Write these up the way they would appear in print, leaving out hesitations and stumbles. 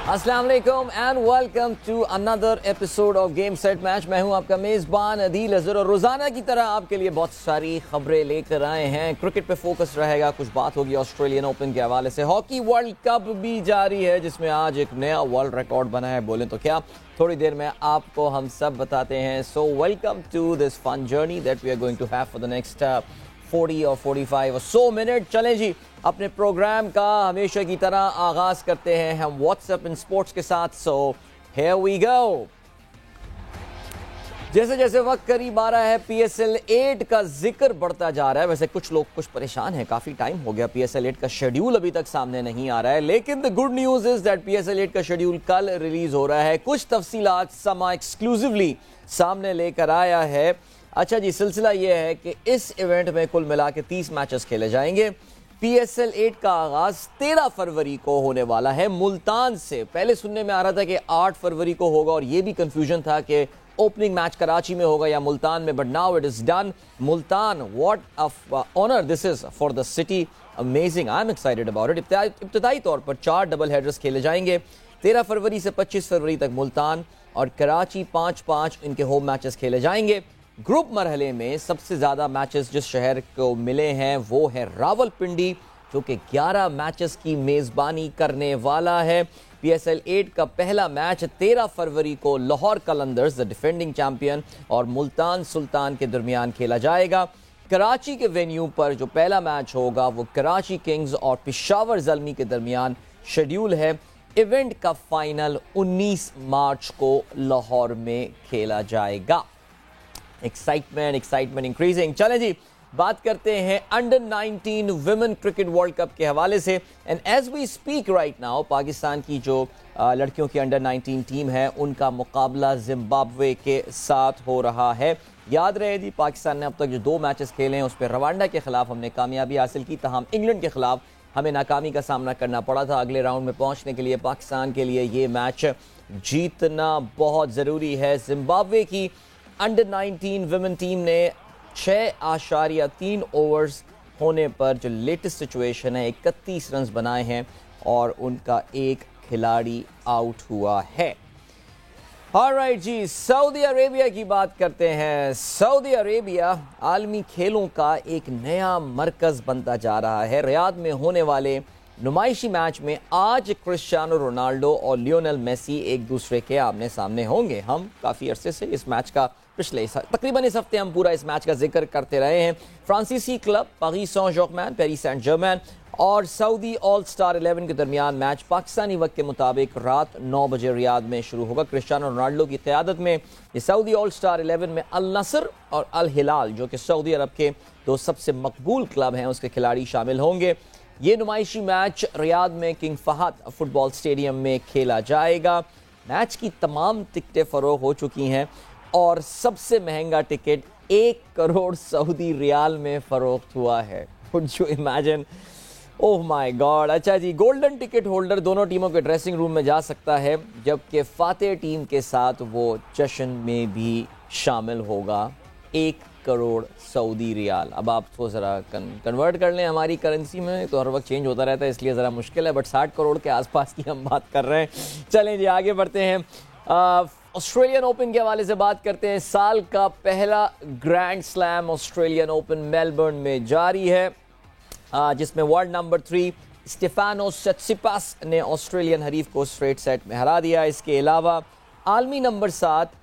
अस्सलाम वालेकुम and welcome to another episode of game set match. मैं हूं आपका मेज़बान अदील अज़हर और रोज़ाना की तरह आपके लिए बहुत सारी खबरें लेकर आए हैं। क्रिकेट पे फोकस रहेगा, कुछ बात होगी ऑस्ट्रेलियन ओपन के हवाले से। हॉकी वर्ल्ड कप भी जारी है जिसमें आज एक नया वर्ल्ड रिकॉर्ड बना है, बोलें तो क्या, थोड़ी देर में आपको हम सब बताते हैं। So welcome to this fun journey that we are going to have for the next 40 और 45 और सो मिनट। चलें जी, अपने प्रोग्राम का हमेशा की तरह आगाज करते हैं हम व्हाट्सएप इन स्पोर्ट्स के साथ। So here we go. जैसे जैसे वक्त करीब आ रहा है PSL 8 का जिक्र बढ़ता जा रहा है। वैसे कुछ लोग कुछ परेशान हैं, काफी टाइम हो गया PSL 8 का शेड्यूल अभी तक सामने नहीं आ रहा है, लेकिन the good news is that PSL 8 का शेड्यूल कल रिलीज हो रहा है। कुछ तफसीलात समा एक्सक्लूसिवली सामने लेकर आया है। अच्छा जी, सिलसिला यह है कि इस इवेंट में कुल मिला के 30 मैचेस खेले जाएंगे। PSL 8 का आगाज 13 फरवरी को होने वाला है मुल्तान से। पहले सुनने में आ रहा था कि 8 फरवरी को होगा और यह भी कंफ्यूजन था कि ओपनिंग मैच कराची में होगा या मुल्तान में, but now it is done. Multan, what a honour this is for the city, amazing, I am excited about it. इब्तदाई तौर पर 4 डबल हेडर्स खेले जाएंगे 13 फरवरी से 25 फरवरी तक मुल्तान और कराची 5-5 इनके होम मैचेस खेले जाएंगे। ग्रुप मरहले में सबसे ज्यादा मैचेस जिस शहर को मिले हैं वो है रावलपिंडी, जो कि 11 मैचेस की मेजबानी करने वाला है। PSL 8 का पहला मैच 13 फरवरी को Lahore Qalandars, the defending champion, और मुल्तान सुल्तान के दरमियान खेला जाएगा। कराची के वेन्यू पर जो पहला मैच होगा वो कराची किंग्स और पेशावर ज़ल्मी के दरमियान शेड्यूल है। इवेंट का फाइनल 19 मार्च को लाहौर में खेला जाएगा। Excitement increasing. चलें जी, बात करते हैं under 19 women cricket world cup के हवाले से। And as we speak right now, Pakistan की जो लड़कियों की अंडर 19 टीम है उनका मुकाबला जिम्बाब्वे के साथ हो रहा है। याद रहे जी, पाकिस्तान ने अब तक जो 2 मैचेस खेले हैं उस पर रवांडा के खिलाफ हमने कामयाबी हासिल की, तमाम इंग्लैंड के खिलाफ हमें नाकामी का सामना करना पड़ा था। अगले राउंड में पहुंचने के लिए पाकिस्तान के लिए ये मैच जीतना बहुत ज़रूरी है। जिम्बाब्वे की अंडर 19 विमेन टीम ने 6.3 ओवर्स होने पर जो लेटेस्ट सिचुएशन है 31 रन बनाए हैं और उनका एक खिलाड़ी आउट हुआ है। ऑलराइट जी, सऊदी अरेबिया की बात करते हैं। सऊदी अरेबिया आलमी खेलों का एक नया मरकज बनता जा रहा है। रियाद में होने वाले नुमाइशी मैच में आज क्रिस्टियानो रोनाल्डो और लियोनेल मेसी एक दूसरे के आमने सामने होंगे। हम काफ़ी अरसे से इस मैच का, पिछले तकरीबन इस हफ्ते हम पूरा इस मैच का जिक्र करते रहे हैं। फ्रांसीसी club Paris Saint-Germain, Paris Saint-Germain और सऊदी ऑल स्टार 11 के दरमियान मैच पाकिस्तानी वक्त के मुताबिक रात 9 बजे रियाद में शुरू होगा। क्रिस्टियानो रोनाल्डो की क़यादत में ये सऊदी ऑल स्टार 11 में अल नसर और अल हिलाल, जो कि सऊदी अरब के 2 सबसे मकबूल क्लब हैं, उसके खिलाड़ी शामिल होंगे। ये नुमाइशी मैच रियाद में किंग फहद फुटबॉल स्टेडियम में खेला जाएगा। मैच की तमाम टिकटें फरोख्त हो चुकी हैं और सबसे महंगा टिकट 1 करोड़ सऊदी रियाल में फरोख्त हुआ है। Would you imagine? Oh my God. अच्छा जी, गोल्डन टिकट होल्डर दोनों टीमों के ड्रेसिंग रूम में जा सकता है, जबकि फातेह टीम के साथ वो जश्न में भी शामिल होगा। 1 करोड़ सऊदी रियाल। अब आप तो ज़रा कन्वर्ट कर लें हमारी करेंसी में, तो हर वक्त चेंज होता रहता है इसलिए ज़रा मुश्किल है, बट 60 करोड़ के आसपास की हम बात कर रहे हैं। चलें जी, आगे बढ़ते हैं। ऑस्ट्रेलियन ओपन के हवाले से बात करते हैं। साल का पहला grand slam Australian open Melbourne में जारी है, जिसमें वर्ल्ड नंबर 3 स्टेफानोस सित्सिपास ने ऑस्ट्रेलियन हरीफ को स्ट्रेट सेट में हरा दिया। इसके अलावा आलमी नंबर 7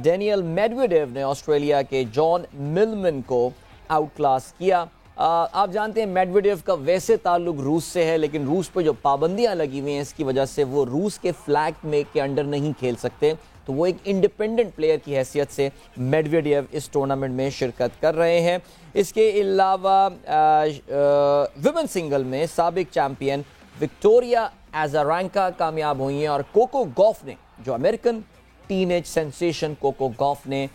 डेनियल मेडवेडेव ने ऑस्ट्रेलिया के जॉन मिलमन को आउट क्लास किया। आप जानते हैं मेडवेडेव का वैसे ताल्लुक रूस से है, लेकिन रूस पर जो पाबंदियां लगी हुई हैं इसकी वजह से वो रूस के फ्लैग में के अंडर नहीं खेल सकते, तो वो एक इंडिपेंडेंट प्लेयर की हैसियत से मेडवेडेव इस टूर्नामेंट में शिरकत कर रहे हैं। इसके अलावा विमेन सिंगल में साबिक चैंपियन विक्टोरिया एजारांका कामयाब हुई हैं और कोको गॉफ ने, जो American teenage sensation Coco Gauff ने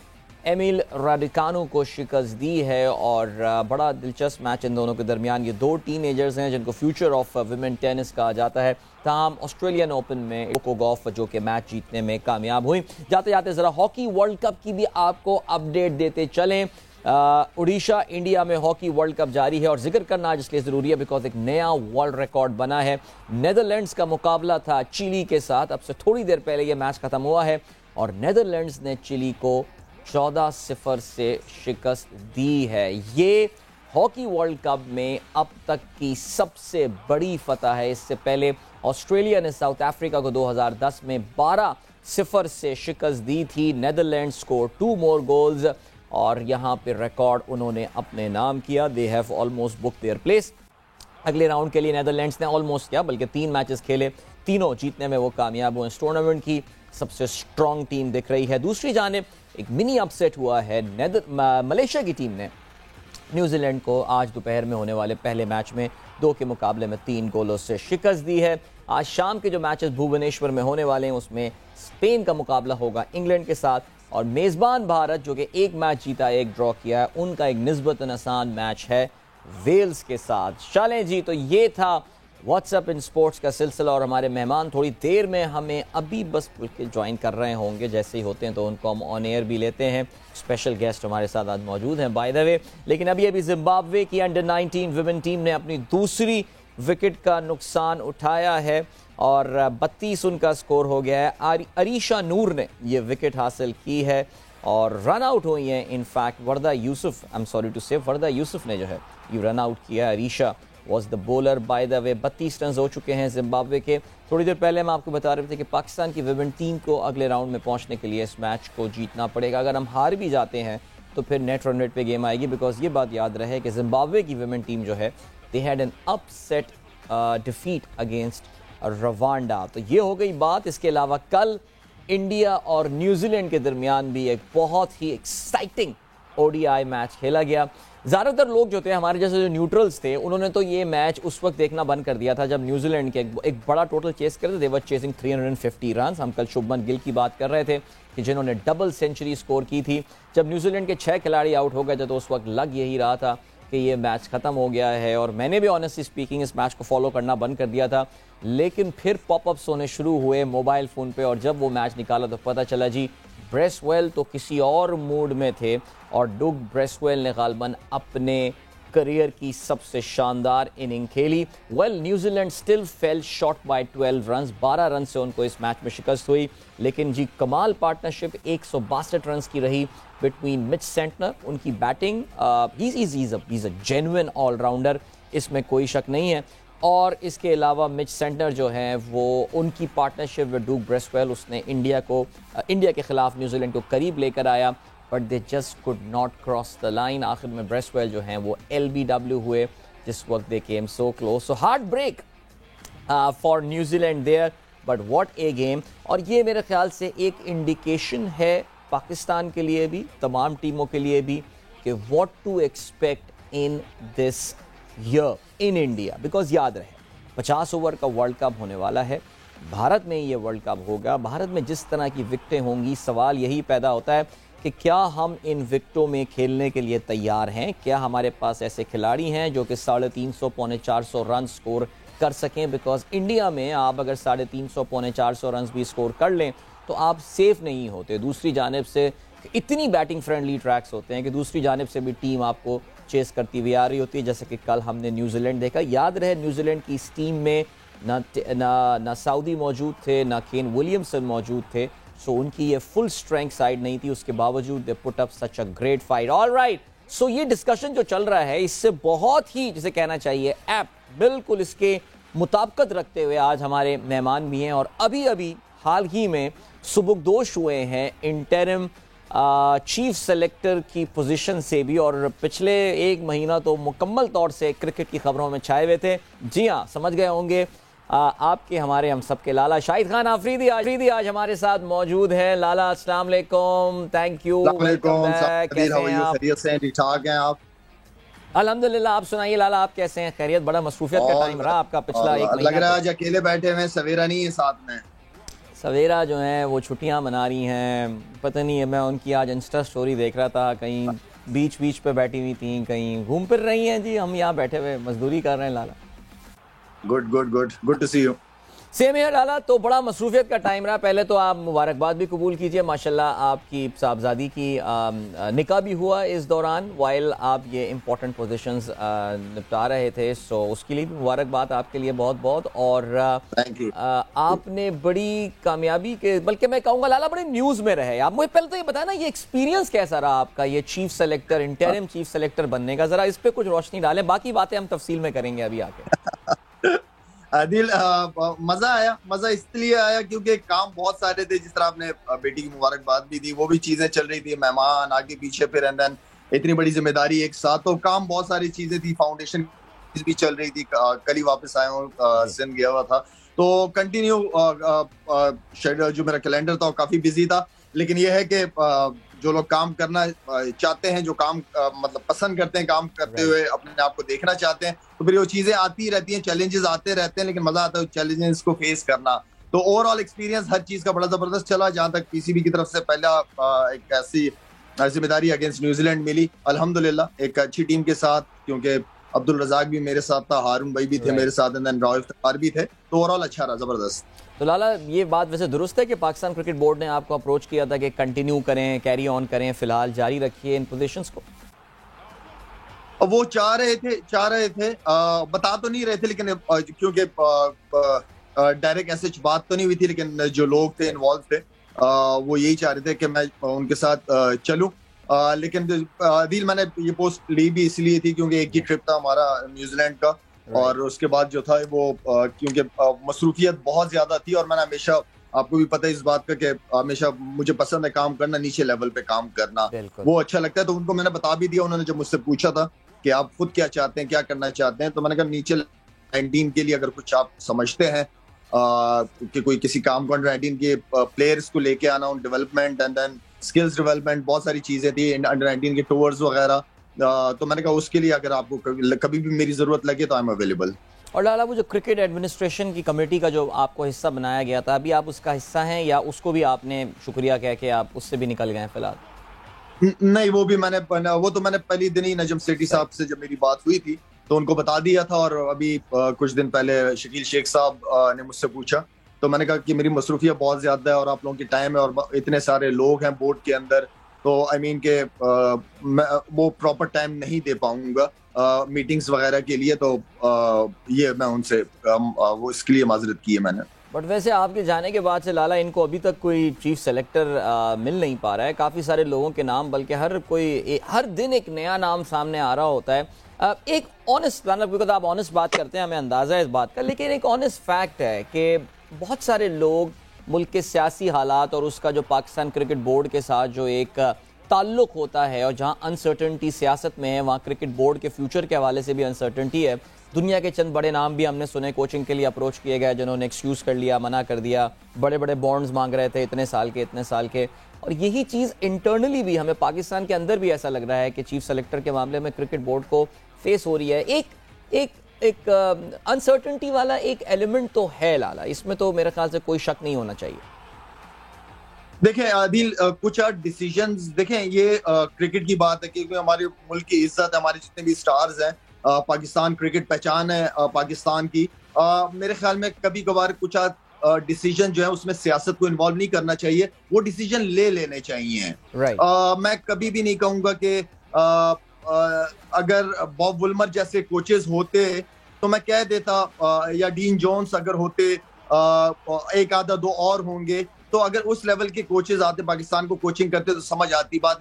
एमिल राडिकानो को शिकस्त दी है। और बड़ा दिलचस्प मैच इन दोनों के दरमियान। ये 2 टीनेजर्स हैं जिनको फ्यूचर ऑफ विमेन टेनिस कहा जाता है। तमाम ऑस्ट्रेलियन ओपन में कोको गॉफ जो कि मैच जीतने में कामयाब हुई। जाते जाते ज़रा हॉकी वर्ल्ड कप की भी आपको अपडेट देते चलें। उड़ीसा इंडिया में हॉकी वर्ल्ड कप जारी है और जिक्र करना आज इसलिए ज़रूरी है बिकॉज एक नया वर्ल्ड रिकॉर्ड बना है। नेदरलैंड्स का मुकाबला था चिली के साथ, अब से थोड़ी देर पहले यह मैच खत्म हुआ है और नेदरलैंड्स ने चिली को 14-0 से शिकस्त दी है। ये हॉकी वर्ल्ड कप में अब तक की सबसे बड़ी फतह है। इससे पहले ऑस्ट्रेलिया ने साउथ अफ्रीका को 2010 में 12-0 से शिकस्त दी थी। नेदरलैंड्स स्कोर 2 मोर गोल्स और यहाँ पे रिकॉर्ड उन्होंने अपने नाम किया। They have almost book their place. अगले राउंड के लिए नेदरलैंड्स ने ऑलमोस्ट क्या बल्कि 3 मैचेस खेले, तीनों जीतने में वो कामयाब हुए। इस टूर्नामेंट की सबसे स्ट्रॉन्ग टीम दिख रही है। दूसरी जानिब एक मिनी अपसेट हुआ है। मलेशिया की टीम ने न्यूजीलैंड को आज दोपहर में होने वाले पहले मैच में 2 के मुकाबले में 3 गोलों से शिकस्त दी है। आज शाम के जो मैचेस भुवनेश्वर में होने वाले हैं उसमें स्पेन का मुकाबला होगा इंग्लैंड के साथ और मेज़बान भारत जो कि 1 मैच जीता 1 ड्रॉ किया है, उनका एक निस्बतन आसान मैच है वेल्स के साथ। चलें जी, तो ये था व्हाट्सएप इन स्पोर्ट्स का सिलसिला और हमारे मेहमान थोड़ी देर में हमें अभी बस ज्वाइन कर रहे होंगे। जैसे ही होते हैं तो उनको हम ऑन एयर भी लेते हैं। स्पेशल गेस्ट हमारे साथ आज मौजूद हैं बाय द वे। लेकिन अभी जिम्बाब्वे की अंडर 19 विमेन टीम ने अपनी दूसरी विकेट का नुकसान उठाया है और 32 उनका स्कोर हो गया है। अरीशा नूर ने ये विकेट हासिल की है और रन आउट हुई हैं। In fact Warda Yusuf, I am sorry to say, Warda Yusuf ने जो है ये रन आउट किया। Arisha was the bowler by the way. 32 run हो चुके हैं जिम्बाब्वे के। थोड़ी देर पहले हम आपको बता रहे थे कि पाकिस्तान की विमेन टीम को अगले राउंड में पहुंचने के लिए इस मैच को जीतना पड़ेगा। अगर हम हार भी जाते हैं तो फिर नेट रन रेट पे गेम आएगी बिकॉज ये बात याद रहे कि जिम्बाब्वे की विमेन टीम जो है they had an upset defeat against Rwanda. तो ये हो गई बात। इसके अलावा कल इंडिया और न्यूजीलैंड के दरमियान भी एक बहुत ही एक्साइटिंग ओडीआई मैच खेला गया। ज़्यादातर लोग जो थे हमारे जैसे जो न्यूट्रल्स थे उन्होंने तो ये मैच उस वक्त देखना बंद कर दिया था जब न्यूजीलैंड के एक बड़ा टोटल चेस कर रहे थे। दे वर चेसिंग 350 रन। हम कल शुभमन गिल की बात कर रहे थे कि जिन्होंने डबल सेंचुरी स्कोर की थी। जब न्यूजीलैंड के 6 खिलाड़ी आउट हो गए थे तो उस वक्त लग यही रहा था कि ये मैच ख़त्म हो गया है और मैंने भी ऑनेस्टली स्पीकिंग इस मैच को फॉलो करना बंद कर दिया था। लेकिन फिर पॉपअप्स होने शुरू हुए मोबाइल फ़ोन पे और जब वो मैच निकाला तो पता चला जी ब्रेसवेल तो किसी और मूड में थे और डुग ब्रेसवेल ने गालबन अपने करियर की सबसे शानदार इनिंग खेली। New Zealand still fell short by 12 run. 12 run से उनको इस मैच में शिकस्त हुई। लेकिन जी कमाल पार्टनरशिप 162 रन की रही बिटवीन मिच सेंटनर। उनकी batting is a genuine allrounder, इसमें कोई शक नहीं है। और इसके अलावा मिच सेंटनर जो है वो उनकी पार्टनरशिप विद डुग ब्रेसवेल उसने इंडिया के खिलाफ न्यूजीलैंड को करीब लेकर आया but they just could not cross the line. आखिर में ब्रेसवेल जो हैं वो LBW हुए जिस वक्त they came so close. So heartbreak for New Zealand there but what a game. और ये मेरे ख्याल से एक इंडिकेशन है पाकिस्तान के लिए भी, तमाम टीमों के लिए भी कि what to expect in this year in India. Because याद रहे 50 ओवर का वर्ल्ड कप होने वाला है। भारत में ये वर्ल्ड कप होगा। भारत में जिस तरह की विकेटें होंगी सवाल यही पैदा होता है कि क्या हम इन विकेटों में खेलने के लिए तैयार हैं। क्या हमारे पास ऐसे खिलाड़ी हैं जो कि 350 पौने 400 रन स्कोर कर सकें। बिकॉज इंडिया में आप अगर 350 पौने 400 रन भी स्कोर कर लें तो आप सेफ नहीं होते। दूसरी जानिब से इतनी बैटिंग फ्रेंडली ट्रैक्स होते हैं कि दूसरी जानिब से भी टीम आपको चेस करती हुई आ रही होती है। जैसे कि कल हमने न्यूजीलैंड देखा। याद रहे न्यूजीलैंड की इस टीम में ना सऊदी मौजूद थे, ना केन विलियमसन मौजूद थे। सो उनकी ये फुल स्ट्रेंथ साइड नहीं थी। उसके बावजूद they put up such a great fight. Alright, so ये डिस्कशन जो चल रहा है इससे बहुत ही जिसे कहना चाहिए ऐप बिल्कुल इसके मुताबिकत रखते हुए आज हमारे मेहमान भी हैं और अभी हाल ही में सुबुकदोश हुए हैं इंटरिम चीफ सेलेक्टर की पोजीशन से भी और पिछले 1 महीना तो मुकम्मल तौर से क्रिकेट की खबरों में छाए हुए थे। जी हाँ, समझ गए होंगे आपके हमारे हम सबके लाला शाहिद खान आफरीदी आज हमारे साथ मौजूद है। लाला अस्सलाम वालेकुम, थैंक यू, वेलकम बैक। कैसे हैं आप? खैरियत से? ठीक ठाक हैं आप? अल्हम्दुलिल्लाह। आप सुनाइए लाला, आप कैसे हैं? खैरियत? बड़ा मसरूफियत का टाइम रहा आपका पिछला 1 महीना। लग रहा है आज अकेले बैठे हुए, सवेरा नहीं है साथ में। सवेरा जो है वो छुट्टियां मना रही हैं, पता नहीं है। मैं उनकी आज इंस्टा स्टोरी देख रहा था, कहीं बीच पे बैठी हुई थी, कहीं घूम फिर रही हैं। जी हम यहाँ बैठे हुए मजदूरी कर रहे हैं लाला। Good to see you. Same है लाला। तो बड़ा मसरूफियत का टाइम रहा। पहले तो आप मुबारकबाद भी कबूल कीजिए, माशाल्लाह आपकी साहबजादी की निकाह भी हुआ इस दौरान वाइल आप ये इम्पोर्टेंट पोजीशंस निपटा रहे थे, सो उसके लिए भी मुबारकबाद आपके लिए बहुत बहुत। और थैंक यू। आपने बड़ी कामयाबी के, बल्कि मैं कहूँगा लाला बड़े न्यूज़ में रहे आप। मुझे पहले तो ये बताया ना, ये एक्सपीरियंस कैसा रहा आपका, ये chief selector, interim chief selector बनने का, जरा इस पर कुछ रोशनी डालें। बाकी बातें हम तफसील में करेंगे अभी आके। आदिल, मजा आया। मजा इसलिए आया क्योंकि काम बहुत सारे थे, जिस तरह आपने बेटी की मुबारकबाद भी दी, वो भी चीजें चल रही थी, मेहमान आगे पीछे, फिर एंड देन इतनी बड़ी जिम्मेदारी एक साथ, तो काम बहुत सारी चीजें थी। फाउंडेशन भी चल रही थी, कल ही वापस आया हूँ, सिंध गया हुआ था, तो कंटिन्यू शेड्यूल जो मेरा कैलेंडर था वो काफी बिजी था। लेकिन यह है कि जो लोग काम करना चाहते हैं, जो काम मतलब पसंद करते हैं, काम करते हुए अपने आप को देखना चाहते हैं, तो फिर वो चीजें आती रहती हैं, चैलेंजेस आते रहते हैं, लेकिन मजा आता है चैलेंजेस को फेस करना। तो ओवरऑल एक्सपीरियंस हर चीज का बड़ा जबरदस्त चला। जहां तक पीसीबी की तरफ से पहला एक ऐसी जिम्मेदारी अगेंस्ट न्यूजीलैंड मिली, अल्हम्दुलिल्लाह एक अच्छी टीम के साथ, क्योंकि अब्दुल रजाक भी मेरे साथ था, हारून भाई भी थे मेरे साथ, एंड देन राव इफ्तिखार भी थे, तो ओवरऑल अच्छा रहा, जबरदस्त। तो लाला ये बात वैसे दुरुस्त है कि पाकिस्तान क्रिकेट बोर्ड ने आपको अप्रोच किया था कि कंटिन्यू करें, कैरी ऑन करें, फिलहाल जारी रखिए इन पोजीशंस को? वो चाह रहे थे, बता तो नहीं रहे थे, लेकिन क्योंकि डायरेक्ट ऐसे बात तो नहीं हुई थी, लेकिन जो लोग थे इन्वॉल्व थे, वो यही चाह रहे थे कि मैं उनके साथ चलूं। लेकिन दिल मैंने ये पोस्ट ली भी इसलिए थी क्योंकि एक ही ट्रिप था हमारा न्यूजीलैंड का, और उसके बाद जो था वो क्योंकि मसरूफियत बहुत ज्यादा थी, और मैंने हमेशा, आपको भी पता है इस बात का कि हमेशा मुझे पसंद है काम करना, नीचे लेवल पे काम करना, वो अच्छा लगता है। तो उनको मैंने बता भी दिया। उन्होंने जब मुझसे पूछा था कि आप खुद क्या चाहते हैं, क्या करना चाहते हैं, तो मैंने कहा नीचे 19 के लिए अगर कुछ आप समझते हैं कि कोई किसी काम को अंडर 19 के प्लेयर्स को लेके आना, उन development and then skills development, बहुत सारी चीजें थी, अंडर 19 के टूर्स वगैरह, तो मैंने कहा उसके लिए अगर आपको कभी भी मेरी जरूरत लगे तो आई एम अवेलेबल। और लाला वो जो क्रिकेट एडमिनिस्ट्रेशन की कमेटी का जो आपको हिस्सा बनाया गया था, अभी आप उसका हिस्सा हैं या उसको भी आपने शुक्रिया कह के आप उससे भी निकल गए फिलहाल? नहीं, वो तो मैंने पहले दिन ही नजम सेठी साहब से जब मेरी बात हुई थी तो उनको बता दिया था, और अभी कुछ दिन पहले शकील शेख साहब ने मुझसे पूछा, तो मैंने कहा कि मेरी मसरूफियत बहुत ज्यादा है और आप लोगों की टाइम है और इतने सारे लोग हैं बोर्ड के अंदर, तो आई मीन के मैं वो प्रॉपर टाइम नहीं दे पाऊंगा मीटिंग्स वगैरह के लिए, तो ये मैं उनसे वो इसके लिए माजरत की है मैंने। बट वैसे आपके जाने के बाद से लाला इनको अभी तक कोई चीफ सेलेक्टर मिल नहीं पा रहा है। काफ़ी सारे लोगों के नाम, बल्कि हर दिन एक नया नाम सामने आ रहा होता है। एक ऑनेस्ट, बिकॉज आप ऑनेस्ट बात करते हैं, हमें अंदाज़ा है इस बात का, लेकिन एक ऑनेस्ट फैक्ट है कि बहुत सारे लोग मुल्क के सियासी हालात और उसका जो पाकिस्तान क्रिकेट बोर्ड के साथ जो एक ताल्लुक होता है, और जहाँ अनसर्टनिटी सियासत में है, वहाँ क्रिकेट बोर्ड के फ्यूचर के हवाले से भी अनसर्टनिटी है। दुनिया के चंद बड़े नाम भी हमने सुने कोचिंग के लिए अप्रोच किए गए, जिन्होंने एक्सक्यूज़ कर लिया, मना कर दिया, बड़े बड़े बॉन्ड्स मांग रहे थे इतने साल के। और यही चीज़ इंटरनली भी हमें पाकिस्तान के अंदर भी ऐसा लग रहा है कि चीफ सेलेक्टर के मामले में क्रिकेट बोर्ड को फेस हो रही है एक अनसर्टनिटी वाला एक एलिमेंट तो है लाला, इसमें तो मेरे ख्याल से कोई शक नहीं होना चाहिए। देखें आदिल, कुछ डिसीजंस देखें, ये क्रिकेट की बात है क्योंकि हमारे मुल्क की इज्जत है, हमारे जितने भी स्टार्स हैं, पाकिस्तान क्रिकेट पहचान है पाकिस्तान की। मेरे ख्याल में कभी कभार कुछ डिसीजन जो है उसमें सियासत को इन्वॉल्व नहीं करना चाहिए, वो डिसीजन ले लेने चाहिए। मैं कभी भी नहीं कहूंगा कि अगर बॉब वुल्मर जैसे कोचेस होते तो मैं कह देता, या डीन जोन्स अगर होते, एक आधा दो और होंगे, तो अगर उस लेवल के कोचेस आते पाकिस्तान को कोचिंग करते तो समझ आती बात।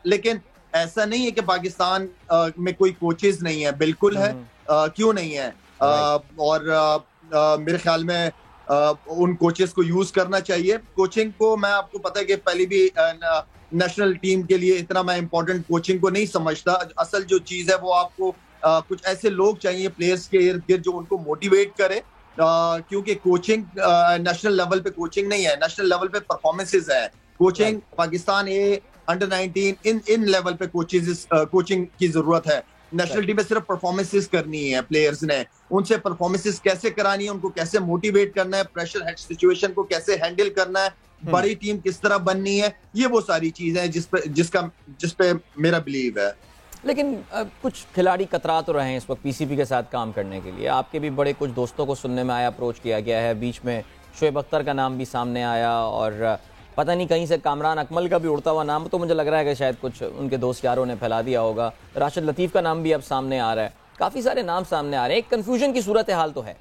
लेकिन ऐसा नहीं है कि पाकिस्तान में कोई कोचेस नहीं है, बिल्कुल है। क्यों नहीं है? और मेरे ख्याल में उन कोचेस को यूज करना चाहिए। कोचिंग को मैं, आपको पता है कि पहले भी नेशनल टीम के लिए इतना मैं इंपॉर्टेंट कोचिंग को नहीं समझता। असल जो चीज है वो आपको कुछ ऐसे लोग चाहिए प्लेयर्स के इर्द गिर्द जो उनको मोटिवेट करे, क्योंकि कोचिंग नेशनल लेवल पे कोचिंग नहीं है, नेशनल लेवल पे परफॉर्मेंसेस है। Coaching Pakistan A under 19 in level पे कोचिंग की जरूरत है। नेशनल टीम में सिर्फ परफॉर्मेंसेस करनी है, प्लेयर्स ने उनसे परफॉर्मेंसेस कैसे करानी है, उनको कैसे मोटिवेट करना है, प्रेशर सिचुएशन को कैसे हैंडल करना है, बड़ी टीम किस तरह बननी है, ये वो सारी चीजें हैं जिस पे मेरा बिलीव है। लेकिन कुछ खिलाड़ी कतरा तो रहे हैं इस वक्त पीसीबी के साथ काम करने के लिए। आपके भी बड़े कुछ दोस्तों को सुनने में आया, अप्रोच किया गया है, बीच में शोएब अख्तर का नाम भी सामने आया और पता नहीं कहीं से कामरान अकमल का भी उड़ता हुआ नाम, तो मुझे लग रहा है कि शायद कुछ उनके दोस्त यारों ने फैला दिया होगा। राशिद लतीफ़ का नाम भी अब सामने आ रहा है, काफ़ी सारे नाम सामने आ रहे हैं। एक कन्फ्यूजन की सूरत हाल तो है।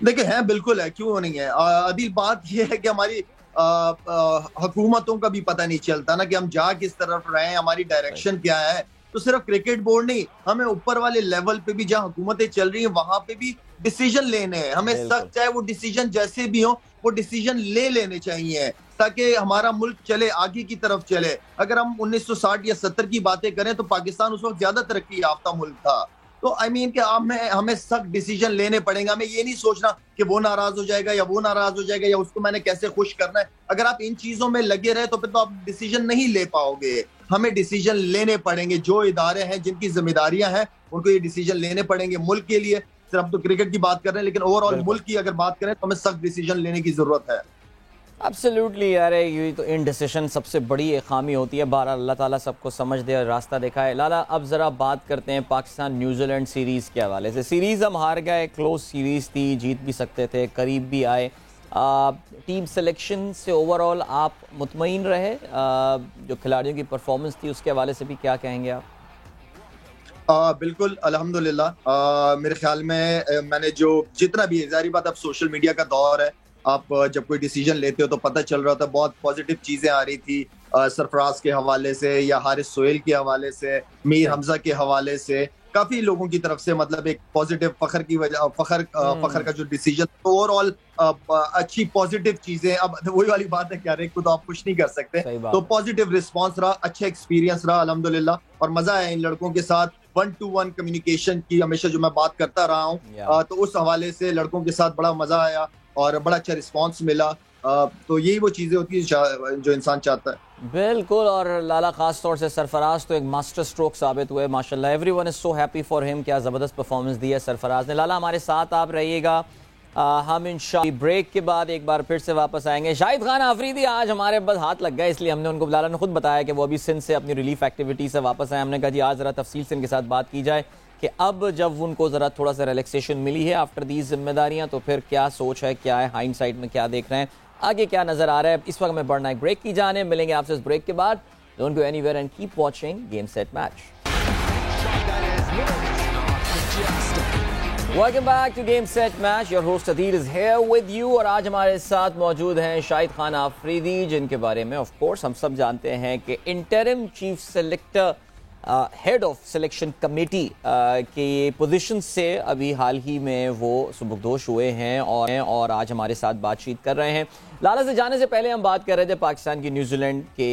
देखिए है, बिल्कुल है, क्यों नहीं है। अदील, बात यह है कि हमारी हुकूमतों का भी पता नहीं चलता ना कि हम जा किस तरफ रहे हैं, हमारी डायरेक्शन क्या है। तो सिर्फ क्रिकेट बोर्ड नहीं, हमें ऊपर वाले लेवल पे भी जहां हुकूमतें चल रही हैं वहां पे भी डिसीजन लेने हैं। हमें सख्त, चाहे वो डिसीजन जैसे भी हो, वो डिसीजन ले लेने चाहिए ताकि हमारा मुल्क चले, आगे की तरफ चले। अगर हम 1960 या 70 की बातें करें तो पाकिस्तान उस वक्त ज्यादा तरक्की याफ्ता मुल्क था। तो आई मीन कि हमें सख्त डिसीजन लेने पड़ेंगे। हमें ये नहीं सोचना कि वो नाराज हो जाएगा या वो नाराज हो जाएगा या उसको मैंने कैसे खुश करना है। अगर आप इन चीजों में लगे रहे तो फिर तो आप डिसीजन नहीं ले पाओगे। हमें डिसीजन लेने पड़ेंगे। जो इदारे हैं जिनकी जिम्मेदारियां हैं उनको ये डिसीजन लेने पड़ेंगे मुल्क के लिए। सिर्फ तो क्रिकेट की बात कर रहे हैं, लेकिन ओवरऑल मुल्क की अगर बात करें तो हमें सख्त डिसीजन लेने की जरूरत है। एब्सोल्युटली यार, ये तो इनडिसिशन सबसे बड़ी एक खामी होती है। बहरहाल अल्लाह ताला सबको समझ दे और रास्ता दिखाए। लाला, अब ज़रा बात करते हैं पाकिस्तान न्यूजीलैंड सीरीज़ के हवाले से। सीरीज़ हम हार गए, क्लोज सीरीज़ थी, जीत भी सकते थे, करीब भी आए। टीम सिलेक्शन से ओवरऑल आप मुतमईन रहे? जो खिलाड़ियों की परफॉर्मेंस थी उसके हवाले से भी क्या कहेंगे आप? बिल्कुल अल्हम्दुलिल्लाह। मेरे ख्याल में मैंने जो जितना भी, जारी बात अब सोशल मीडिया का दौर है, आप जब कोई डिसीजन लेते हो तो पता चल रहा था बहुत पॉजिटिव चीजें आ रही थी सरफराज के हवाले से या हारिस सोहेल के हवाले से, मीर हमजा के हवाले से, काफी लोगों की तरफ से, मतलब एक पॉजिटिव फखर की वजह, फखर का जो डिसीजन, तो ओवरऑल अच्छी पॉजिटिव चीजें। अब वही वाली बात है कि हर एक को तो आप कुछ नहीं कर सकते, तो पॉजिटिव रिस्पॉन्स रहा, अच्छा एक्सपीरियंस रहा अल्हम्दुलिल्लाह, और मजा आया इन लड़कों के साथ। 1-to-1 कम्युनिकेशन की हमेशा जो मैं बात करता रहा हूँ, तो उस हवाले से लड़कों के साथ बड़ा मजा आया और बड़ा अच्छा रिस्पांस मिला। तो यही वो चीजें होती है जो इंसान चाहता है। बिल्कुल। और लाला, खास तौर से सरफराज तो एक मास्टर स्ट्रोक साबित हुए माशाल्लाह। Everyone is so happy for him. क्या ज़बरदस्त परफॉर्मेंस दी है सरफराज ने। लाला, हमारे साथ आप रहिएगा, हम इंशाअल्लाह ब्रेक के बाद एक बार फिर से वापस आएंगे। शाहिद खान आफरीदी आज हमारे बस हाथ लग गए, इसलिए हमने उनको, लाला ने खुद बताया कि वो अभी सिंध से अपनी रिलीफ एक्टिविटी से वापस आए। हमने कहा जी आज ज़रा तफसील से इनके साथ बात की जाए कि अब जब उनको ज़रा थोड़ा सा रिलैक्सेशन मिली है आफ्टर दीज जिम्मेदारियां, तो फिर क्या सोच है, क्या है हाइंडसाइट में, क्या देख रहे हैं, आगे क्या नजर आ रहा है। इस वक्त हमें बढ़ना है ब्रेक की जाने। मिलेंगे आपसे इस ब्रेक के बाद। Don't go anywhere and keep watching game set match. Welcome back to game set match. Your host Adeel is here with you और आज हमारे साथ मौजूद हैं शाहिद खान आफरीदी, जिनके बारे में ऑफ कोर्स हम सब जानते हैं कि interim chief selector, head of selection committee के पोजीशन से अभी हाल ही में वो सुबुकदोश हुए हैं और आज हमारे साथ बातचीत कर रहे हैं। लाला से जाने से पहले हम बात कर रहे थे पाकिस्तान की न्यूजीलैंड के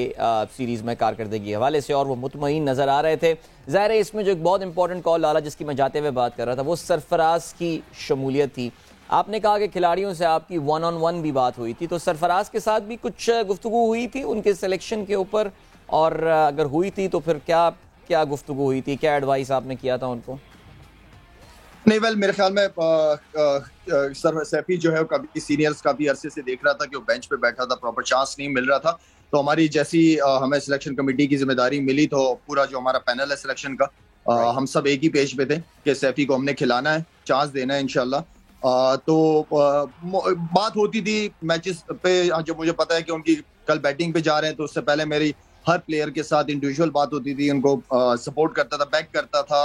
सीरीज़ में कारकर्दगी के हवाले से और वो मुतमईन नज़र आ रहे थे। ज़ाहिर है इसमें जो एक बहुत इंपॉर्टेंट कॉल लाला जिसकी मैं जाते हुए बात कर रहा था वो सरफराज की शमूलियत थी। आपने कहा कि खिलाड़ियों से आपकी 1-on-1 भी बात हुई थी, तो सरफराज के साथ भी कुछ गुफ्तगू हुई थी उनके सिलेक्शन के ऊपर? और अगर हुई थी तो फिर क्या क्या गुफ्तगू हुई थी, क्या एडवाइस आपने किया था उनको? नहीं, वेल मेरे ख्याल में सर सैफी जो है काफी सीनियर्स काफी अरसे से देख रहा था कि वो बेंच पे बैठा था, प्रॉपर चांस नहीं मिल रहा था। तो हमारी जैसी हमें सिलेक्शन कमेटी की जिम्मेदारी मिली तो पूरा जो हमारा पैनल है सिलेक्शन का, हम सब एक ही पेज पे थे कि सैफी को हमने खिलाना है, चांस देना है इंशाल्लाह। तो बात होती थी मैचेस पे। जब मुझे पता है कि उनकी कल बैटिंग पे जा रहे हैं तो उससे पहले मेरी हर प्लेयर के साथ इंडिविजुअल बात होती थी, उनको सपोर्ट करता था, बैक करता था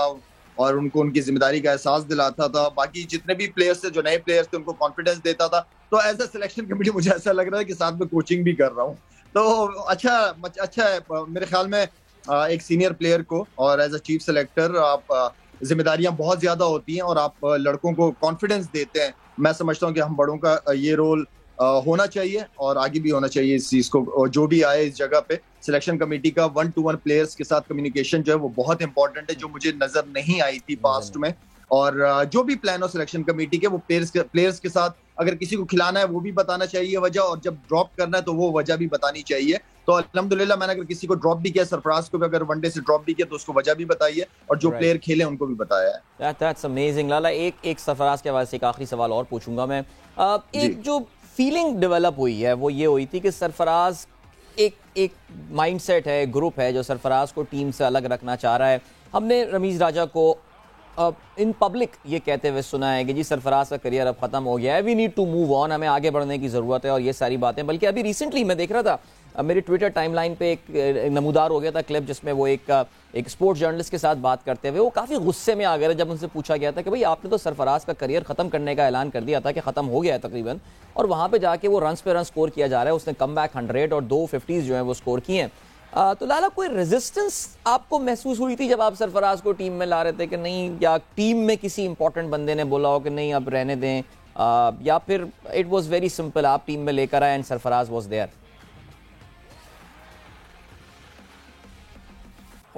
और उनको उनकी जिम्मेदारी का एहसास दिलाता था। बाकी जितने भी प्लेयर्स थे, जो नए प्लेयर्स थे, उनको कॉन्फिडेंस देता था। तो एज ए सिलेक्शन कमेटी मुझे ऐसा लग रहा है कि साथ में कोचिंग भी कर रहा हूँ, तो अच्छा है। मेरे ख्याल में एक सीनियर प्लेयर को और एज अ चीफ सेलेक्टर आप जिम्मेदारियां बहुत ज्यादा होती हैं और आप लड़कों को कॉन्फिडेंस देते हैं। मैं समझता हूँ कि हम बड़ों का ये रोल होना चाहिए और आगे भी होना चाहिए इस चीज को। जो भी आए इस जगह पे सिलेक्शन कमेटी का 1-to-1 प्लेयर्स के साथ कम्युनिकेशन जो है वो बहुत इंपॉर्टेंट है, जो मुझे नजर नहीं आई थी पास्ट में। और जो भी प्लान हो सिलेक्शन कमेटी के, वो प्लेयर्स के साथ अगर किसी को खिलाना है वो भी बताना चाहिए वजह, और जब ड्रॉप करना है तो वो वजह भी बतानी चाहिए। तो अल्हम्दुलिल्लाह मैंने अगर किसी को ड्रॉप भी किया, सरफराज को भी अगर वनडे से ड्रॉप भी किया तो उसको वजह भी बताई है और जो प्लेयर खेले उनको भी बताया है। That's amazing। लाला, एक सरफराज के हवाले से एक आखिरी सवाल और पूछूंगा मैं। एक जो फीलिंग डेवलप हुई है वो ये हुई थी कि सरफराज एक एक माइंडसेट है, ग्रुप है जो सरफराज को टीम से अलग रखना चाह रहा है। हमने रमीज राजा को इन पब्लिक ये कहते हुए सुना है कि जी सरफराज का करियर अब खत्म हो गया है, we need to move on, हमें आगे बढ़ने की ज़रूरत है और ये सारी बातें। बल्कि अभी रिसेंटली मैं देख रहा था, मेरे ट्विटर टाइमलाइन पे एक नमूदार हो गया था क्लिप जिसमें वो एक स्पोर्ट्स जर्नलिस्ट के साथ बात करते हुए वो काफ़ी गुस्से में आ गए जब उनसे पूछा गया था कि भाई आपने तो सरफराज का करियर ख़त्म करने का ऐलान कर दिया था कि ख़त्म हो गया है तकरीबन, और वहाँ पे जाके वो रन्स पे रन स्कोर किया जा रहा है, उसने कम बैक 100 और 2 50s जो है वो स्कोर किए हैं। तो लाला कोई रेजिस्टेंस आपको महसूस हुई थी जब आप सरफराज को टीम में ला रहे थे कि नहीं, या टीम में किसी इंपॉर्टेंट बंदे ने बोला हो कि नहीं अब रहने दें, या फिर इट वाज वेरी सिंपल, आप टीम में लेकर आए and Sarfaraz was there?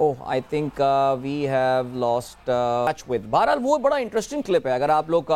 Oh I think we have lost touch with. बहरहाल वो बड़ा इंटरेस्टिंग क्लिप है, अगर आप लोग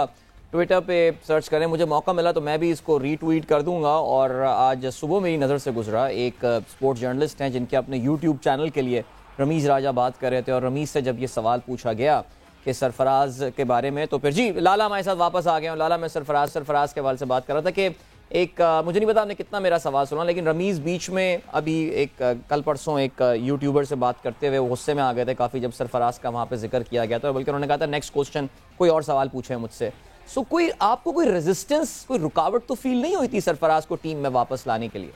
ट्विटर पे सर्च करें, मुझे मौका मिला तो मैं भी इसको रीट्वीट कर दूंगा। और आज सुबह मेरी नज़र से गुजरा, एक स्पोर्ट्स जर्नलिस्ट हैं जिनके अपने यूट्यूब चैनल के लिए रमीज़ राजा बात कर रहे थे, और रमीज़ से जब ये सवाल पूछा गया कि सरफराज के बारे में, तो फिर जी लाला हमारे साथ वापस आ गए हैं। लाला, मैं सरफराज के हवाले से बात कर रहा था कि एक मुझे नहीं पता आपने कितना मेरा सवाल सुना, लेकिन रमीज़ बीच में अभी एक कल परसों एक यूट्यूबर से बात करते हुए गुस्से में आ गए थे काफ़ी जब सरफराज का वहाँ पे जिक्र किया गया था, बल्कि उन्होंने कहा था नेक्स्ट क्वेश्चन कोई और सवाल पूछे मुझसे। सो कोई आपको कोई रेजिस्टेंस, कोई रुकावट तो फील नहीं हुई थी सरफराज को टीम में वापस लाने के लिए?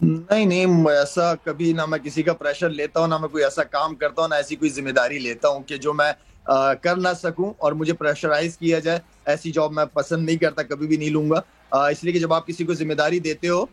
नहीं, ऐसा कभी ना मैं किसी का प्रेशर लेता हूँ, ना मैं कोई ऐसा काम करता हूँ, ना ऐसी कोई जिम्मेदारी लेता हूँ कि जो मैं कर ना सकूं और मुझे प्रेशराइज किया जाए। ऐसी जॉब मैं पसंद नहीं करता, कभी भी नहीं लूंगा। इसलिए कि जब आप किसी को जिम्मेदारी देते हो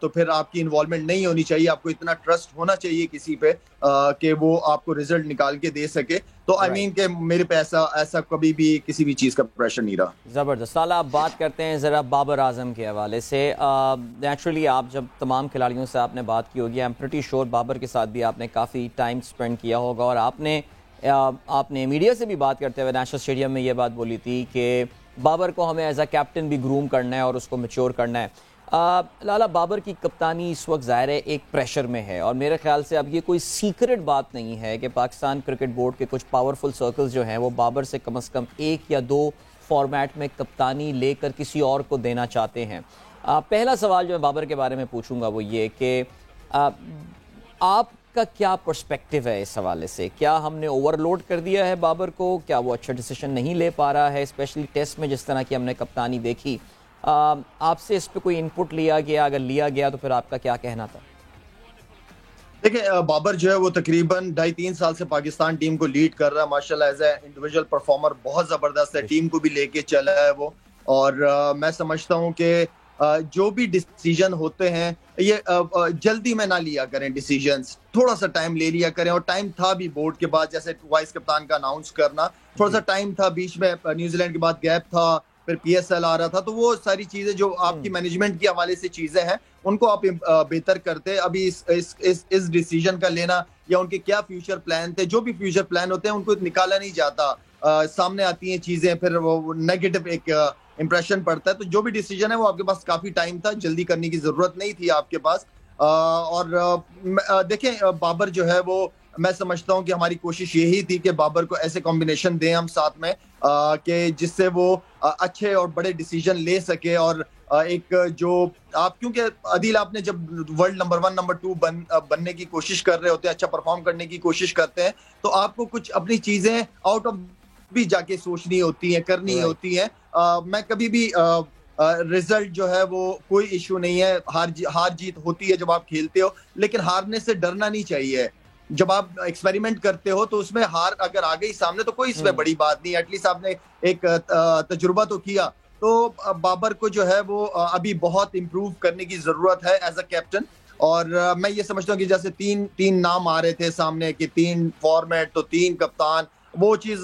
तो फिर आपकी इन्वॉल्वमेंट नहीं होनी चाहिए, आपको इतना ट्रस्ट होना चाहिए किसी पे कि वो आपको रिजल्ट निकाल के दे सके। तो आई मीन के मेरे पे ऐसा कभी भी किसी भी चीज का प्रेशर नहीं रहा। ज़बरदस्त। लाला, आप बात करते हैं ज़रा बाबर आजम के हवाले से। नेचुरली आप जब तमाम खिलाड़ियों से आपने बात की होगी, I am pretty sure Babar के साथ भी आपने काफ़ी टाइम स्पेंड किया होगा, और आपने मीडिया से भी बात करते हुए नेशनल स्टेडियम में ये बात बोली थी कि बाबर को हमें एज अ कैप्टन भी ग्रूम करना है और उसको मैच्योर करना है। लाला, बाबर की कप्तानी इस वक्त ज़ाहिर है एक प्रेशर में है, और मेरे ख्याल से अब ये कोई सीक्रेट बात नहीं है कि पाकिस्तान क्रिकेट बोर्ड के कुछ पावरफुल सर्कल्स जो हैं वो बाबर से कम एक या दो फॉर्मेट में कप्तानी लेकर किसी और को देना चाहते हैं। पहला सवाल जो मैं बाबर के बारे में पूछूंगा वो ये कि आपका क्या पर्सपेक्टिव है इस हवाले से? क्या हमने ओवरलोड कर दिया है बाबर को? क्या वो अच्छा डिसीजन नहीं ले पा रहा है, स्पेशली टेस्ट में जिस तरह की हमने कप्तानी देखी? आपसे इस पे कोई इनपुट लिया गया? अगर लिया गया तो फिर आपका क्या कहना था? देखिए, बाबर जो है वो तकरीबन 2.5-3 साल से पाकिस्तान टीम को लीड कर रहा है माशाल्लाह। एज ए इंडिविजुअल परफॉर्मर बहुत जबरदस्त है, टीम को भी लेके चला है वो। और मैं समझता हूँ कि जो भी डिसीजन होते हैं ये जल्दी में ना लिया करें, डिसीजंस थोड़ा सा टाइम ले लिया करें। और टाइम था भी बोर्ड के बाद, जैसे वाइस कप्तान का अनाउंस करना, थोड़ा सा टाइम था, बीच में न्यूजीलैंड के बाद गैप था, फिर पीएसएल आ रहा था, तो वो सारी चीजें जो आपकी मैनेजमेंट के हवाले से चीजें हैं उनको आप बेहतर करते। अभी इस डिसीजन का लेना या उनके क्या फ्यूचर प्लान थे, जो भी फ्यूचर प्लान होते हैं उनको निकाला नहीं जाता, सामने आती हैं चीजें, फिर वो नेगेटिव एक इंप्रेशन पड़ता है। तो जो भी डिसीजन है वो आपके पास काफी टाइम था, जल्दी करने की जरूरत नहीं थी आपके पास। और देखें, बाबर जो है वो, मैं समझता हूं कि हमारी कोशिश यही थी कि बाबर को ऐसे कॉम्बिनेशन दें हम साथ में कि जिससे वो अच्छे और बड़े डिसीजन ले सके। और एक जो आप, क्योंकि अदील आपने जब वर्ल्ड नंबर 1 नंबर 2 बनने की कोशिश कर रहे होते हैं, अच्छा परफॉर्म करने की कोशिश करते हैं, तो आपको कुछ अपनी चीजें आउट ऑफ भी जाके सोचनी होती है, करनी होती है। मैं कभी भी रिजल्ट जो है वो कोई इशू नहीं है, हार जीत होती है जब आप खेलते हो, लेकिन हारने से डरना नहीं चाहिए। जब आप एक्सपेरिमेंट करते हो तो उसमें हार अगर आ गई सामने तो कोई इसमें बड़ी बात नहीं, एटलीस्ट आपने एक तजुर्बा तो किया। तो बाबर को जो है वो अभी बहुत इंप्रूव करने की जरूरत है एज अ कैप्टन। और मैं ये समझता हूँ कि जैसे तीन नाम आ रहे थे सामने कि 3 फॉर्मेट तो 3 कप्तान, वो चीज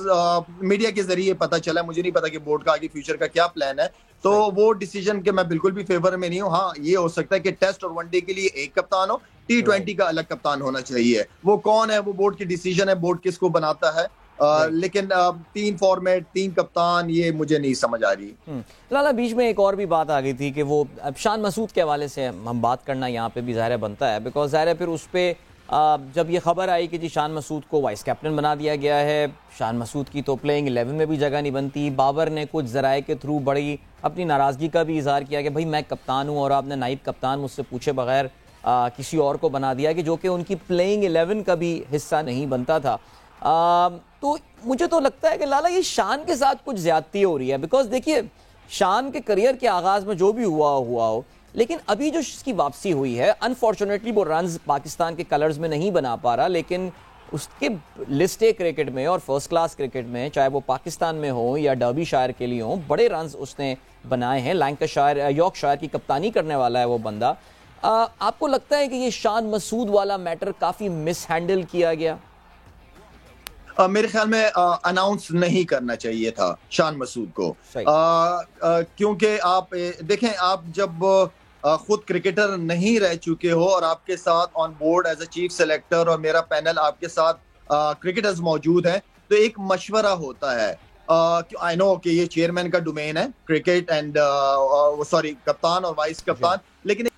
मीडिया के जरिए पता चला। मुझे नहीं पता कि बोर्ड का आगे फ्यूचर का क्या प्लान है, तो वो डिसीजन के मैं बिल्कुल भी फेवर में नहीं हूँ। हाँ, ये हो सकता है कि टेस्ट और वनडे के लिए एक कप्तान हो, T20 का अलग कप्तान होना चाहिए। वो कौन है, वो बोर्ड की डिसीजन है, बोर्ड किसको बनाता है। लेकिन 3 फॉर्मेट 3 कप्तान, ये मुझे नहीं समझ आ रही। लाला, बीच में एक और भी बात आ गई थी कि वो अब शान मसूद के हवाले से हम बात करना यहाँ पे भी ज़ाहिर बनता है, बिकॉज ज़ाहिर फिर उस पर जब ये खबर आई कि जी शान मसूद को वाइस कैप्टन बना दिया गया है, शान मसूद की तो प्लेइंग 11 में भी जगह नहीं बनती। बाबर ने कुछ ज़राए के थ्रू बड़ी अपनी नाराज़गी का भी इजहार किया कि भाई मैं कप्तान हूँ और आपने नाइब कप्तान मुझसे पूछे बगैर किसी और को बना दिया, कि जो कि उनकी प्लेइंग 11 का भी हिस्सा नहीं बनता था। तो मुझे तो लगता है कि लाला ये शान के साथ कुछ ज़्यादती हो रही है। बिकॉज देखिए, शान के करियर के आगाज़ में जो भी हुआ हो, लेकिन अभी जो इसकी वापसी हुई है, अनफॉर्चुनेटली वो रन्स पाकिस्तान के कलर्स में नहीं बना पा रहा, लेकिन उसके लिस्ट ए क्रिकेट में और फर्स्ट क्लास क्रिकेट में, चाहे वो पाकिस्तान में हो या डर्बीशायर के लिए हो, बड़े रन्स उसने बनाए हैं। लैंकाशायर, यॉर्कशायर की कप्तानी करने वाला है वो बंदा। आपको लगता है कि ये शान मसूद वाला मैटर काफ़ी मिस हैंडल किया गया? मेरे ख्याल में अनाउंस नहीं करना चाहिए था शान मसूद को, क्योंकि आप देखें, आप जब खुद क्रिकेटर नहीं रह चुके हो और आपके साथ on board as a chief selector और मेरा पैनल आपके साथ क्रिकेटर्स मौजूद हैं, तो एक मशवरा होता है। आई नो कि ये चेयरमैन का डोमेन है क्रिकेट एंड कप्तान और वाइस कप्तान,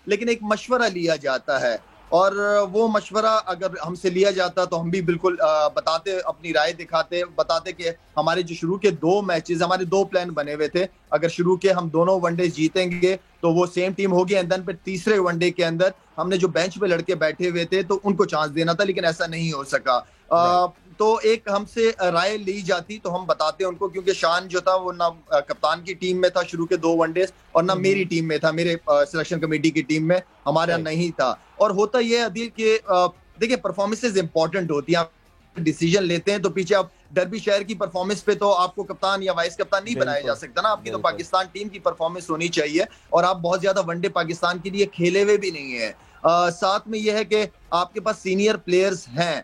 लेकिन एक मशवरा लिया जाता है और वो मशवरा अगर हमसे लिया जाता तो हम भी बिल्कुल बताते, अपनी राय दिखाते, बताते कि हमारे जो शुरू के 2 मैचेस, हमारे 2 प्लान बने हुए थे। अगर शुरू के हम दोनों वनडे जीतेंगे तो वो सेम टीम होगी, एंड देन फिर तीसरे वनडे के अंदर हमने जो बेंच पे लड़के बैठे हुए थे तो उनको चांस देना था, लेकिन ऐसा नहीं हो सका। तो एक हमसे राय ली जाती तो हम बताते उनको, क्योंकि शान जो था वो ना कप्तान की टीम में था शुरू के 2 वनडेज और ना मेरी टीम में था, मेरे सिलेक्शन कमेटी की टीम में हमारा नहीं था। और होता यह है अदील कि देखिए, परफॉर्मेंसेज इंपॉर्टेंट होती हैं। आप डिसीजन लेते हैं तो पीछे आप डर्बीशायर की परफॉर्मेंस पे तो आपको कप्तान या वाइस कप्तान नहीं बनाया जा सकता ना, आपकी तो पाकिस्तान टीम की परफॉर्मेंस होनी चाहिए। और आप बहुत ज्यादा वनडे पाकिस्तान के लिए खेले हुए भी नहीं है। साथ में यह है कि आपके पास सीनियर प्लेयर्स हैं,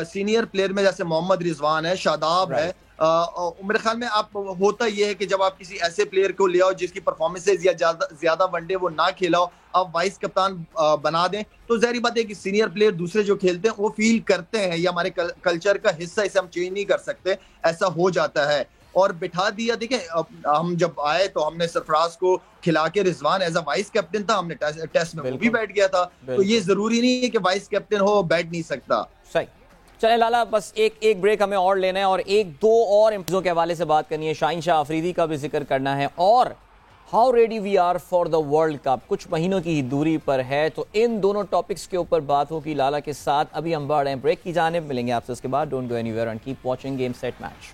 सीनियर प्लेयर में जैसे मोहम्मद रिजवान है, शादाब है। मेरे ख्याल में आप होता यह है कि जब आप किसी ऐसे प्लेयर को ले आओ जिसकी परफॉर्मेंसेज या ज्यादा वनडे वो ना खेला हो, आप वाइस कप्तान बना दें, तो जाहिर बात है कि सीनियर प्लेयर दूसरे जो खेलते हैं वो फील करते हैं, ये हमारे कल्चर का हिस्सा, इसे हम चेंज नहीं कर सकते, ऐसा हो जाता है। और बिठा दिया, देखें हम जब आए तो हमने सरफराज को खिला के, Rizwan as a vice captain था, हमने टेस्ट में वो भी बैठ गया था, तो ये जरूरी नहीं है कि वाइस कैप्टन हो बैठ नहीं सकता। सही। चले लाला, बस एक ब्रेक हमें और लेना है और 1-2 और इम्तिज़ों के हवाले से बात करनी है। शाहीन शाह अफरीदी का भी जिक्र करना है और how ready we are for the world cup, कुछ महीनों की ही दूरी पर है। तो इन दोनों टॉपिक्स के ऊपर बात होगी लाला के साथ। अभी हम बढ़ रहे हैं ब्रेक की जानिब, मिलेंगे आपसे उसके बाद। Don't go anywhere and keep watching game set match.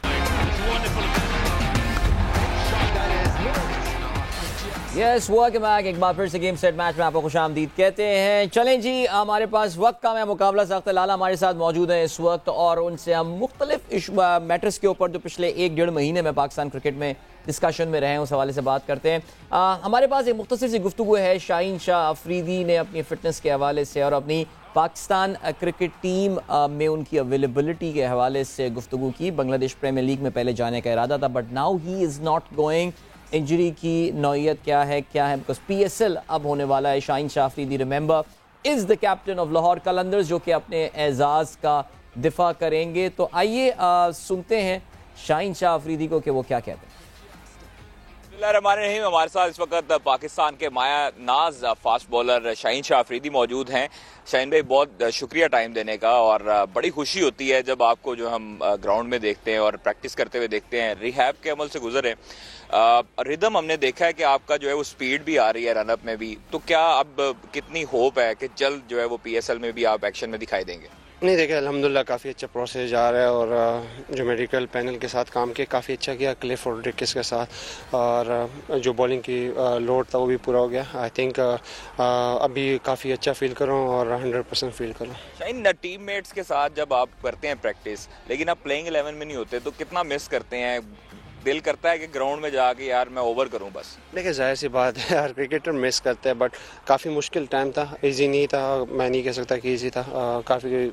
Yes, welcome back. एक बार फिर से गेम सेट मैच में आपको खुशामदीद कहते हैं। चलें जी, हमारे पास वक्त का मुकाबला सख्त है। लाला हमारे साथ मौजूद है इस वक्त और उनसे हम मुख्तलिफ मैटर्स के ऊपर जो पिछले 1-1.5 महीने में पाकिस्तान क्रिकेट में डिस्कशन में रहे हैं उस हवाले से बात करते हैं। हमारे पास एक मुख्तसर सी गुफ्तगू है। शाहीन शाह अफरीदी ने अपनी फिटनेस के हवाले से और अपनी पाकिस्तान क्रिकेट टीम में उनकी अवेलेबिलिटी के हवाले से गुफ्तगू की। बांग्लादेश प्रीमियर लीग में पहले जाने का इरादा था, but now he is not going. Injury की नौयत क्या है बिकॉज PSL अब होने वाला है। Shaheen Shah Afridi, remember, is the captain of Lahore Qalandars, जो कि अपने एजाज़ का दिफा करेंगे। तो आइए सुनते हैं शाहीन शाह अफरीदी को कि वो क्या कहते हैं। हमारे साथ इस वक्त पाकिस्तान के माया नाज फास्ट बॉलर शाहीन शाह अफरीदी मौजूद हैं। शाहीन भाई, बहुत शुक्रिया टाइम देने का, और बड़ी खुशी होती है जब आपको जो हम ग्राउंड में देखते हैं और प्रैक्टिस करते हुए देखते हैं। रिहैब के अमल से गुजरे, रिदम हमने देखा है कि आपका जो है वो स्पीड भी आ रही है रनअप में भी, तो क्या अब कितनी होप है कि जल्द जो है वो PSL में भी आप एक्शन में दिखाई देंगे? नहीं, देखिए अल्हम्दुलिल्लाह काफ़ी अच्छा प्रोसेस जा रहा है और जो मेडिकल पैनल के साथ काम किया काफ़ी अच्छा किया, क्लिफ रोड्रिगेज के साथ, और जो बॉलिंग की लोड था वो भी पूरा हो गया। आई थिंक अभी काफ़ी अच्छा फील कर रहा हूँ और 100% फील कर रहा हूँ। शाहीन, टीम मेट्स के साथ जब आप करते हैं प्रैक्टिस, लेकिन आप प्लेइंग 11 में नहीं होते, तो कितना मिस करते हैं? दिल करता है कि ग्राउंड में जाके यार मैं ओवर करूं बस। देखिए जाहिर सी बात है यार, क्रिकेटर मिस करते हैं, बट काफ़ी मुश्किल टाइम था, इजी नहीं था, मैं नहीं कह सकता कि इजी था। काफ़ी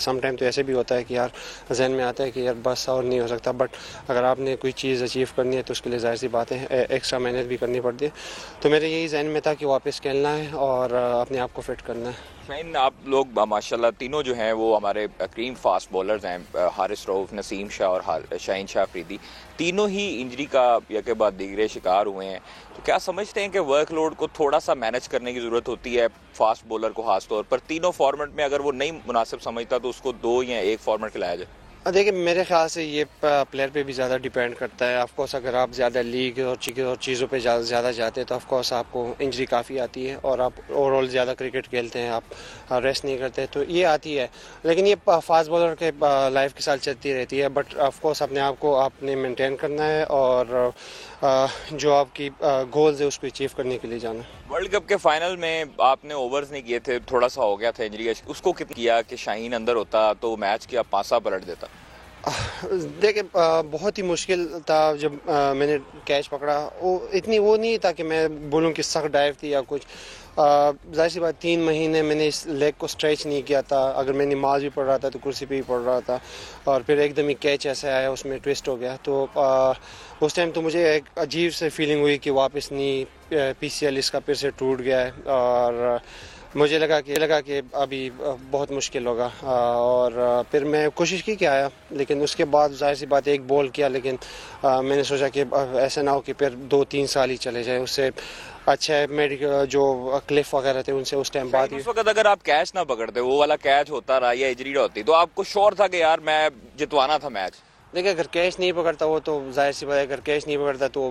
सम टाइम तो ऐसे भी होता है कि यार जहन में आता है कि यार बस और नहीं हो सकता, बट अगर आपने कोई चीज़ अचीव करनी है तो उसके लिए जाहिर सी बात है एक्स्ट्रा मेहनत भी करनी पड़ती है। तो मेरे यही जहन में था कि वापस खेलना है और अपने आप को फिट करना है। शाहीन, आप लोग माशाल्लाह तीनों जो हैं वो हमारे क्रीम फास्ट बॉलर्स हैं, हारिस रऊफ, नसीम शाह और शाहीन शाह अफरीदी। तीनों ही इंजरी का या के बाद दीगरे शिकार हुए हैं। तो क्या समझते हैं कि वर्कलोड को थोड़ा सा मैनेज करने की ज़रूरत होती है फास्ट बॉलर को, खास तौर पर तीनों फॉर्मेट में अगर वो नहीं मुनासिब समझता तो उसको 2 या 1 फॉर्मेट खिलाया जाए? देखिए, मेरे ख्याल से ये प्लेयर पे भी ज़्यादा डिपेंड करता है। ऑफकोर्स अगर आप ज़्यादा लीग और चीज़ों पे ज़्यादा जाते हैं तो ऑफकोर्स आपको इंजरी काफ़ी आती है और आप ओवरऑल ज़्यादा क्रिकेट खेलते हैं, आप रेस्ट नहीं करते तो ये आती है। लेकिन ये फास्ट बॉलर के लाइफ के साथ चलती रहती है। बट ऑफकोर्स अपने आप को आपने मेंटेन करना है और जो आपकी गोल्स है उसको अचीव करने के लिए जाना है। वर्ल्ड कप के फाइनल में आपने ओवर्स नहीं किए थे, थोड़ा सा हो गया था इंजरी, उसको कितना किया कि शाहीन अंदर होता तो मैच की आप पासा पलट देता? देखिए, बहुत ही मुश्किल था जब मैंने कैच पकड़ा। इतनी वो नहीं था कि मैं बोलूँ कि सख्त डाइव थी या कुछ। जाहिर सी बात 3 महीने मैंने इस लेग को स्ट्रेच नहीं किया था। अगर मैं नमाज भी पढ़ रहा था तो कुर्सी पे ही पढ़ रहा था और फिर एकदम ही कैच ऐसे आया, उसमें ट्विस्ट हो गया। तो उस टाइम तो मुझे एक अजीब सी फीलिंग हुई कि वापस नी PCL इसका फिर से टूट गया है और मुझे लगा कि अभी बहुत मुश्किल होगा और फिर मैं कोशिश की कि आया, लेकिन उसके बाद जाहिर सी बात एक बॉल किया। लेकिन मैंने सोचा कि ऐसा ना हो कि फिर 2-3 साल ही चले जाए, उससे अच्छा मेडिकल जो क्लिफ वगैरह थे उनसे उस टाइम बाद। उस वक्त अगर आप कैच ना पकड़ते, वो वाला कैच होता रहा या इंजरी होती, तो आपको श्योर था कि यार मैं जितवाना था मैच? देखिए, अगर कैच नहीं पकड़ता वो तो जाहिर सी बात है, अगर कैच नहीं पकड़ता तो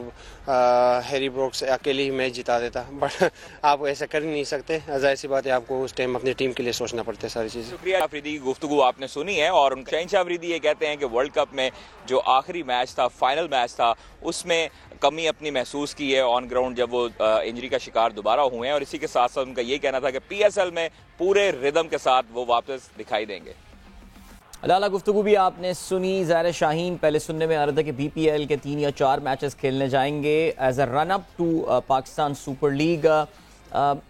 हैरी ब्रोक्स अकेले ही मैच जिता देता। बट आप ऐसा कर ही नहीं सकते। जाहिर सी बात है, आपको उस टाइम अपनी टीम के लिए सोचना पड़ता है सारी चीज़ें। शुक्रिया अफरीदी की गुफ्तगू आपने सुनी है। और शहीन अफरीदी ये कहते हैं कि वर्ल्ड कप में जो आखिरी मैच था, फाइनल मैच था, उसमें कमी अपनी महसूस की है ऑन ग्राउंड जब वो इंजरी का शिकार दोबारा हुए हैं। और इसी के साथ साथ उनका ये कहना था कि PSL में पूरे रिदम के साथ वो वापस दिखाई देंगे। अलाला गुफ्तगू भी आपने सुनी। ज़ाहिर शाहीन पहले सुनने में आ रहा था कि BPL के 3 या 4 मैचेस खेलने जाएंगे as a run up to Pakistan super league.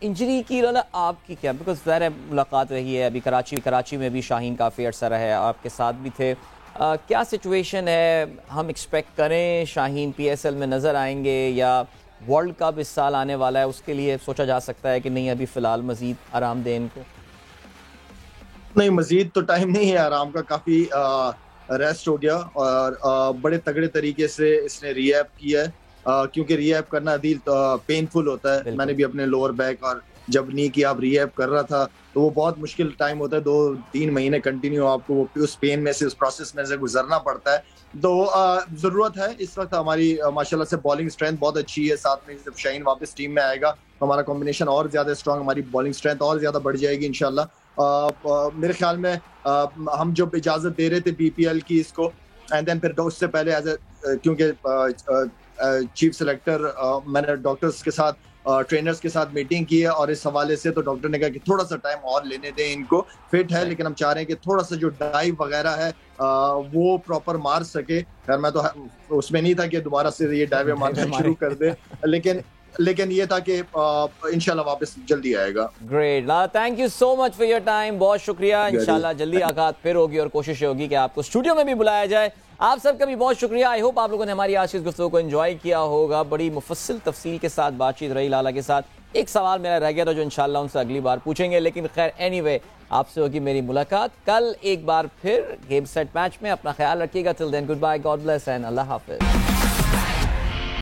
Injury की लाला आपकी क्या, बिकॉज ज़ाहिर मुलाकात रही है अभी कराची में भी शाहीन काफ़ी अर्सा रहा है, आपके साथ भी थे। क्या सिचुएशन है, हम एक्सपेक्ट करें शाहीन PSL में नज़र आएंगे या वर्ल्ड कप इस साल आने वाला है उसके लिए सोचा जा सकता है कि नहीं अभी फ़िलहाल मज़ीद आराम दें इनको? नहीं, मजीद तो टाइम नहीं है आराम का, काफी रेस्ट हो गया और बड़े तगड़े तरीके से इसने रिहैब किया है क्योंकि रिहैब करना अदील पेनफुल होता है। मैंने भी अपने लोअर बैक और जब नी की आप रिहैब कर रहा था तो वो बहुत मुश्किल टाइम होता है। 2-3 महीने कंटिन्यू आपको उस पेन में से, उस प्रोसेस में से गुजरना पड़ता है। तो जरूरत है इस वक्त हमारी माशाल्लाह से बॉलिंग स्ट्रेंथ बहुत अच्छी है। साथ में जब शाहीन वापस टीम में आएगा तो हमारा कॉम्बिनेशन और ज्यादा स्ट्रांग, हमारी बॉलिंग स्ट्रेंथ और ज्यादा बढ़ जाएगी इंशाल्लाह। मेरे ख्याल में हम जब इजाजत दे रहे थे BPL की इसको, एंड देन फिर उससे पहले क्योंकि चीफ सेलेक्टर मैंने डॉक्टर्स के साथ, ट्रेनर्स के साथ मीटिंग की है और इस हवाले से तो डॉक्टर ने कहा कि थोड़ा सा टाइम और लेने दें इनको। फिट है लेकिन हम चाह रहे हैं कि थोड़ा सा जो डाइव वगैरह है वो प्रॉपर मार सके। खैर मैं तो उसमें नहीं था कि दोबारा से ये डाइव मारना शुरू कर दे, लेकिन ये था कि इंशाल्लाह वापस जल्दी आएगा। Great, thank you so much for your time, बहुत शुक्रिया। इंशाल्लाह जल्दी मुलाकात फिर होगी और कोशिश होगी कि आपको स्टूडियो में भी बुलाया जाए। आप सबका भी बहुत शुक्रिया। आई होप आप लोगों ने हमारी आज की गुफ्तगू को एंजॉय किया होगा। बड़ी मुफस्सिल तफसील के साथ बातचीत रही लाला के साथ। एक सवाल मेरा रह गया था जो इंशाल्लाह उनसे अगली बार पूछेंगे, लेकिन खैर एनीवे आपसे होगी मेरी मुलाकात कल एक बार फिर गेम सेट मैच में। अपना ख्याल रखिएगा। Till then goodbye, God bless and अल्लाह हाफिज।